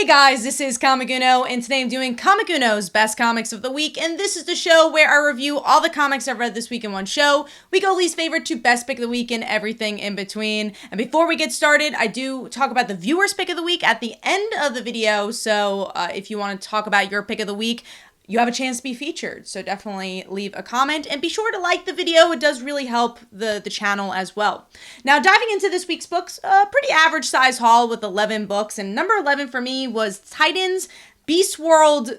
Hey guys, this is Comic Uno, and today I'm doing Comic Uno's Best Comics of the Week, and this is the show where I review all the comics I've read this week in one show. We go least favorite to best pick of the week and everything in between. And before we get started, I do talk about the viewer's pick of the week at the end of the video, so if you want to talk about your pick of the week, you have a chance to be featured, so definitely leave a comment and be sure to like the video. It does really help the channel as well. Now, diving into this week's books, a pretty average size haul with 11 books, and number 11 for me was Titans Beast World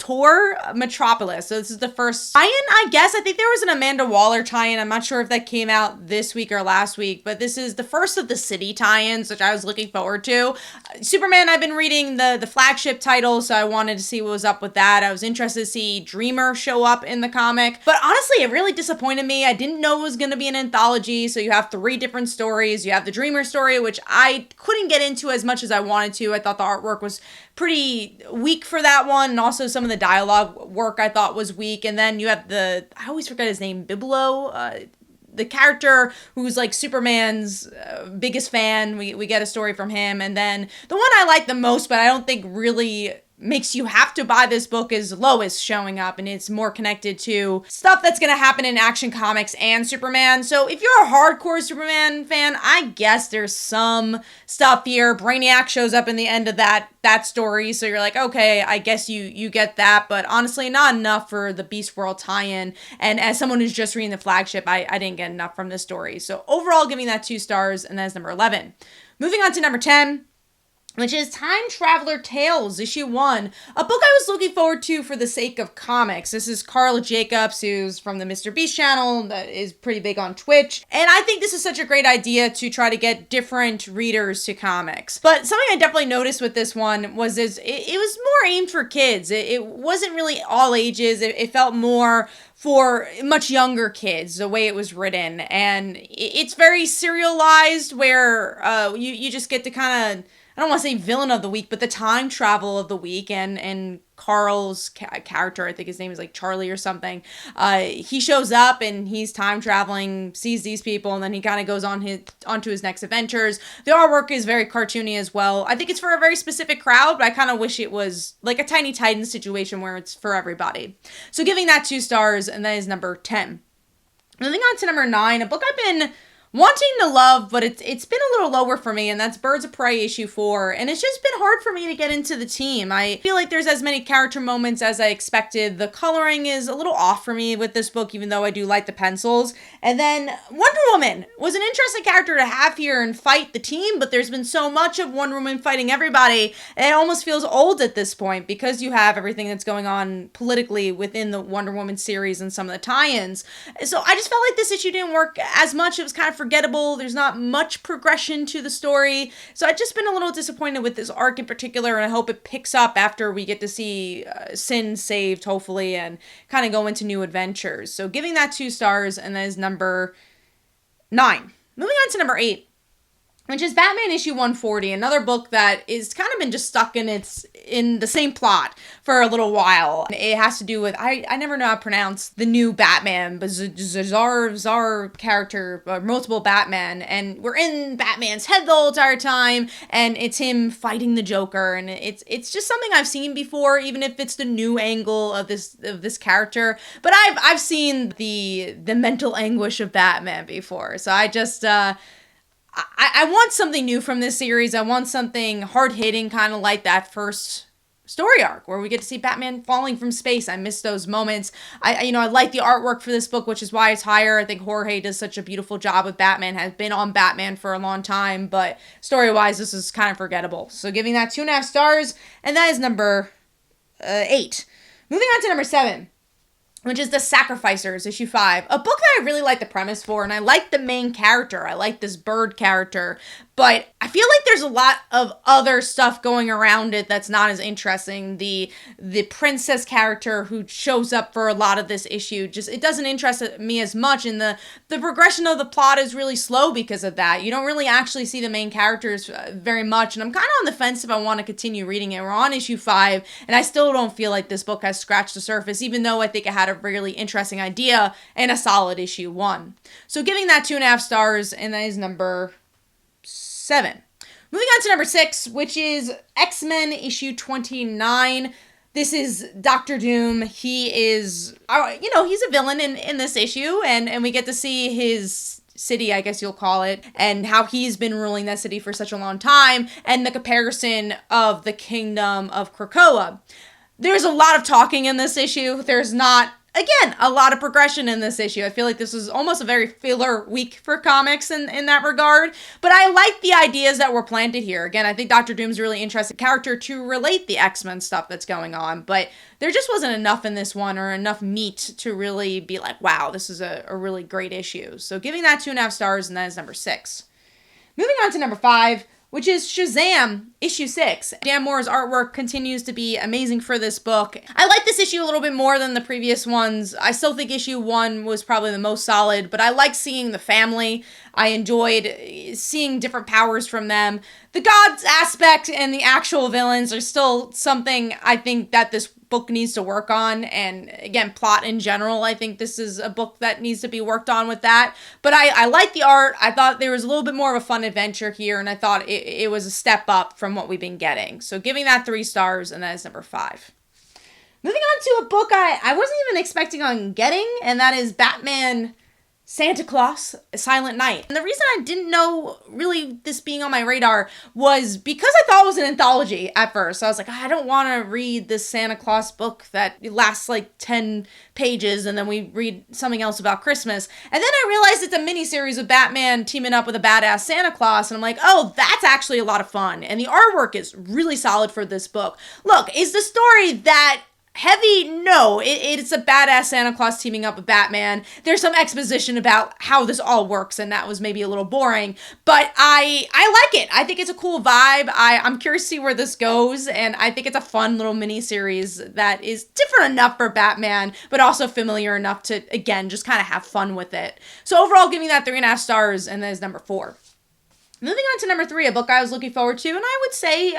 Tour Metropolis. So this is the first tie-in, I guess. I think there was an Amanda Waller tie-in. I'm not sure if that came out this week or last week, but this is the first of the city tie-ins, which I was looking forward to. Superman, I've been reading the flagship title, so I wanted to see what was up with that. I was interested to see Dreamer show up in the comic, but honestly, it really disappointed me. I didn't know it was going to be an anthology, so you have 3 different stories. You have the Dreamer story, which I couldn't get into as much as I wanted to. I thought the artwork was pretty weak for that one, and also some of the dialogue work I thought was weak. And then you have I always forget his name, Biblo, the character who's like Superman's biggest fan. We get a story from him. And then the one I like the most, but I don't think really makes you have to buy this book, is Lois showing up, and it's more connected to stuff that's going to happen in Action Comics and Superman. So if you're a hardcore Superman fan, I guess there's some stuff here. Brainiac shows up in the end of that story, so you're like, okay, I guess you get that, but honestly, not enough for the Beast World tie-in. And as someone who's just reading the flagship, I didn't get enough from this story. So overall, giving that 2 stars, and that's number 11. Moving on to number 10, which is Time Traveler Tales, issue 1, a book I was looking forward to for the sake of comics. This is Karl Jacobs, who's from the Mr. Beast channel, that is pretty big on Twitch, and I think this is such a great idea to try to get different readers to comics. But something I definitely noticed with this one was it was more aimed for kids. It wasn't really all ages. It felt more for much younger kids, the way it was written, and it's very serialized, where you just get to kind of, I don't want to say villain of the week, but the time travel of the week, and Karl's character, I think his name is like Charlie or something, he shows up and he's time traveling, sees these people, and then he kind of goes onto his next adventures. The artwork is very cartoony as well. I think it's for a very specific crowd, but I kind of wish it was like a Tiny Titans situation where it's for everybody. So giving that 2 stars, and that is number 10. Moving on to number 9, a book I've been wanting to love, but it's been a little lower for me, and that's Birds of Prey issue 4, and it's just been hard for me to get into the team. I feel like there's as many character moments as I expected. The coloring is a little off for me with this book, even though I do like the pencils. And then Wonder Woman was an interesting character to have here and fight the team, but there's been so much of Wonder Woman fighting everybody, and it almost feels old at this point, because you have everything that's going on politically within the Wonder Woman series and some of the tie-ins. So I just felt like this issue didn't work as much. It was kind of forgettable. There's not much progression to the story. So I've just been a little disappointed with this arc in particular, and I hope it picks up after we get to see Sin saved, hopefully, and kind of go into new adventures. So giving that 2 stars, and that is number 9. Moving on to number 8, which is Batman issue 140, another book that is kind of been just stuck in the same plot for a little while. It has to do with, I never know how to pronounce the new Batman, but Zar character, multiple Batman, and we're in Batman's head the whole entire time, and it's him fighting the Joker, and it's just something I've seen before, even if it's the new angle of this character. But I've seen the mental anguish of Batman before, so I just I want something new from this series. I want something hard-hitting, kind of like that first story arc where we get to see Batman falling from space. I miss those moments. I like the artwork for this book, which is why it's higher. I think Jorge does such a beautiful job with Batman, has been on Batman for a long time, but story-wise, this is kind of forgettable. So giving that 2.5 stars, and that is number 8. Moving on to number 7, which is The Sacrificers, issue 5. A book that I really like the premise for, and I like the main character. I like this bird character, but I feel like there's a lot of other stuff going around it that's not as interesting. The princess character who shows up for a lot of this issue, it doesn't interest me as much, and the progression of the plot is really slow because of that. You don't really actually see the main characters very much, and I'm kind of on the fence if I want to continue reading it. We're on issue 5, and I still don't feel like this book has scratched the surface, even though I think it had a really interesting idea and a solid issue 1. So giving that 2.5 stars, and that is number 7. Moving on to number 6, which is X-Men issue 29. This is Dr. Doom. He is, he's a villain in this issue, and we get to see his city, I guess you'll call it, and how he's been ruling that city for such a long time, and the comparison of the kingdom of Krakoa. There's a lot of talking in this issue. There's not, again, a lot of progression in this issue. I feel like this is almost a very filler week for comics in that regard, but I like the ideas that were planted here. Again, I think Dr. Doom's a really interesting character to relate the X-Men stuff that's going on, but there just wasn't enough in this one, or enough meat to really be like, wow, this is a really great issue. So giving that 2.5 stars, and that is number 6. Moving on to number 5, which is Shazam, issue 6. Dan More's artwork continues to be amazing for this book. I like this issue a little bit more than the previous ones. I still think issue 1 was probably the most solid, but I like seeing the family. I enjoyed seeing different powers from them. The gods aspect and the actual villains are still something I think that this book needs to work on, and again, plot in general, I think this is a book that needs to be worked on with that, but I like the art. I thought there was a little bit more of a fun adventure here, and I thought it was a step up from what we've been getting, so giving that 3 stars, and that is number 5. Moving on to a book I wasn't even expecting on getting, and that is BatmanSanta Claus, Silent Night. And the reason I didn't know really this being on my radar was because I thought it was an anthology at first. So I was like, I don't want to read this Santa Claus book that lasts like 10 pages and then we read something else about Christmas. And then I realized it's a mini-series of Batman teaming up with a badass Santa Claus. And I'm like, oh, that's actually a lot of fun. And the artwork is really solid for this book. Look, is the story that heavy? No, it's a badass Santa Claus teaming up with Batman. There's some exposition about how this all works, and that was maybe a little boring, but I like it. I think it's a cool vibe. I'm curious to see where this goes, and I think it's a fun little mini-series that is different enough for Batman, but also familiar enough to, again, just kind of have fun with it. So overall, giving that 3.5 stars, and that is number 4. Moving on to number 3, a book I was looking forward to, and I would say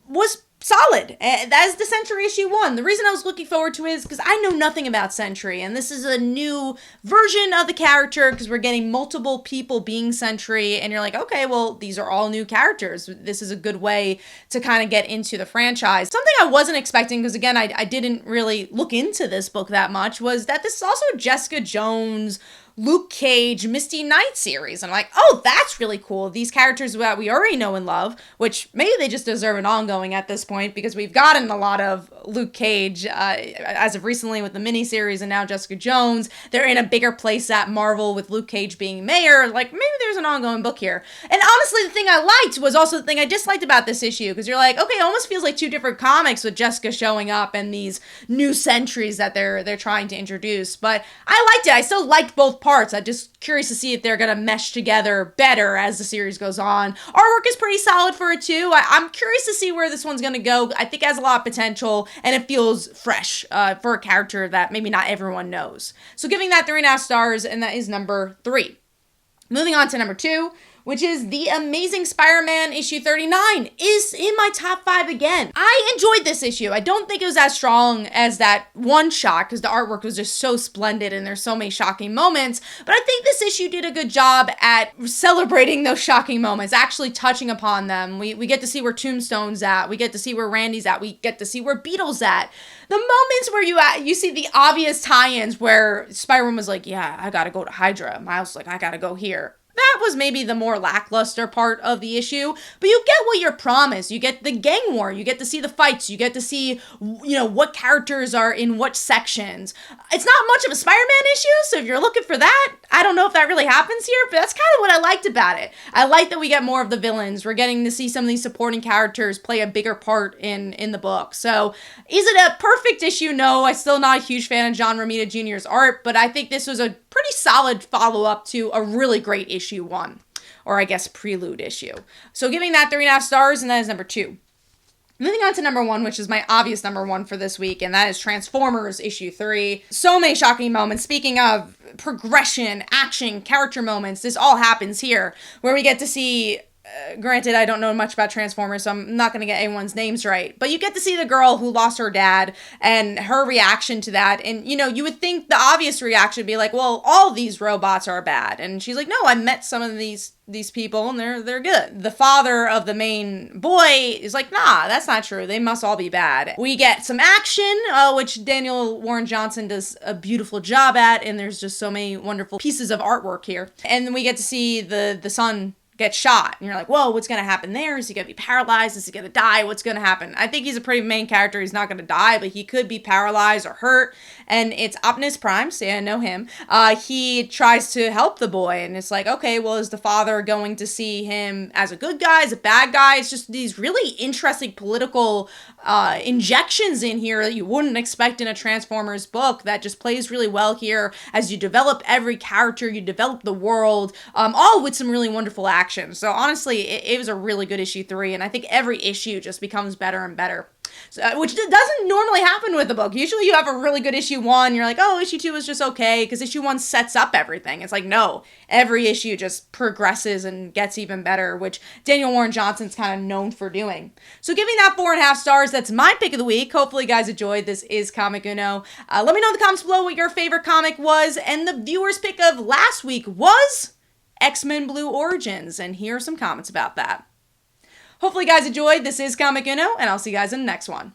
was solid. That is the Sentry issue 1. The reason I was looking forward to it is because I know nothing about Sentry, and this is a new version of the character because we're getting multiple people being Sentry, and you're like, okay, well, these are all new characters. This is a good way to kind of get into the franchise. Something I wasn't expecting, because again, I didn't really look into this book that much, was that this is also Jessica Jones, Luke Cage, Misty Knight series. And I'm like, oh, that's really cool. These characters that we already know and love, which maybe they just deserve an ongoing at this point because we've gotten a lot of Luke Cage as of recently with the miniseries and now Jessica Jones. They're in a bigger place at Marvel with Luke Cage being mayor. Like, maybe there's an ongoing book here. And honestly, the thing I liked was also the thing I disliked about this issue, because you're like, okay, it almost feels like 2 different comics with Jessica showing up and these new sentries that they're trying to introduce. But I liked it. I still liked both parts. I'm just curious to see if they're going to mesh together better as the series goes on. Artwork is pretty solid for it too. I'm curious to see where this one's going to go. I think it has a lot of potential and it feels fresh for a character that maybe not everyone knows. So giving that 3.5 stars, and that is number 3. Moving on to number 2, which is The Amazing Spider-Man issue 39, is in my top 5 again. I enjoyed this issue. I don't think it was as strong as that one shot because the artwork was just so splendid and there's so many shocking moments, but I think this issue did a good job at celebrating those shocking moments, actually touching upon them. We get to see where Tombstone's at, we get to see where Randy's at, we get to see where Beetle's at. The moments where you see the obvious tie-ins where Spider-Man was like, yeah, I gotta go to Hydra. Miles was like, I gotta go here. That was maybe the more lackluster part of the issue, but you get what you're promised. You get the gang war, you get to see the fights, you get to see, what characters are in what sections. It's not much of a Spider-Man issue, so if you're looking for that, I don't know if that really happens here, but that's kind of what I liked about it. I like that we get more of the villains. We're getting to see some of these supporting characters play a bigger part in the book. So, is it a perfect issue? No, I'm still not a huge fan of John Romita Jr.'s art, but I think this was a pretty solid follow-up to a really great issue 1, or I guess prelude issue. So giving that 3.5 stars, and that is number 2. Moving on to number 1, which is my obvious number 1 for this week, and that is Transformers issue 3. So many shocking moments. Speaking of progression, action, character moments, this all happens here, where we get to see Granted, I don't know much about Transformers, so I'm not going to get anyone's names right. But you get to see the girl who lost her dad and her reaction to that. And, you would think the obvious reaction would be like, well, all these robots are bad. And she's like, no, I met some of these people and they're good. The father of the main boy is like, nah, that's not true. They must all be bad. We get some action, which Daniel Warren Johnson does a beautiful job at. And there's just so many wonderful pieces of artwork here. And then we get to see the son get shot, and you're like, whoa, what's gonna happen there? Is he gonna be paralyzed? Is he gonna die? What's gonna happen? I think he's a pretty main character. He's not gonna die, but he could be paralyzed or hurt. And it's Optimus Prime, so yeah, I know him. He tries to help the boy, and it's like, okay, well, is the father going to see him as a good guy, as a bad guy? It's just these really interesting political injections in here that you wouldn't expect in a Transformers book that just plays really well here as you develop every character, you develop the world, all with some really wonderful action. So honestly, it was a really good issue 3, and I think every issue just becomes better and better. So, which doesn't normally happen with the book. Usually you have a really good issue 1, you're like, oh, issue 2 is just okay, because issue 1 sets up everything. It's like, no, every issue just progresses and gets even better, which Daniel Warren Johnson's kind of known for doing. So giving that 4.5 stars, that's my pick of the week. Hopefully you guys enjoyed. This is Comic Uno. Let me know in the comments below what your favorite comic was, and the viewer's pick of last week was X-Men Blue Origins, and here are some comments about that. Hopefully you guys enjoyed. This is Comic Uno, and I'll see you guys in the next one.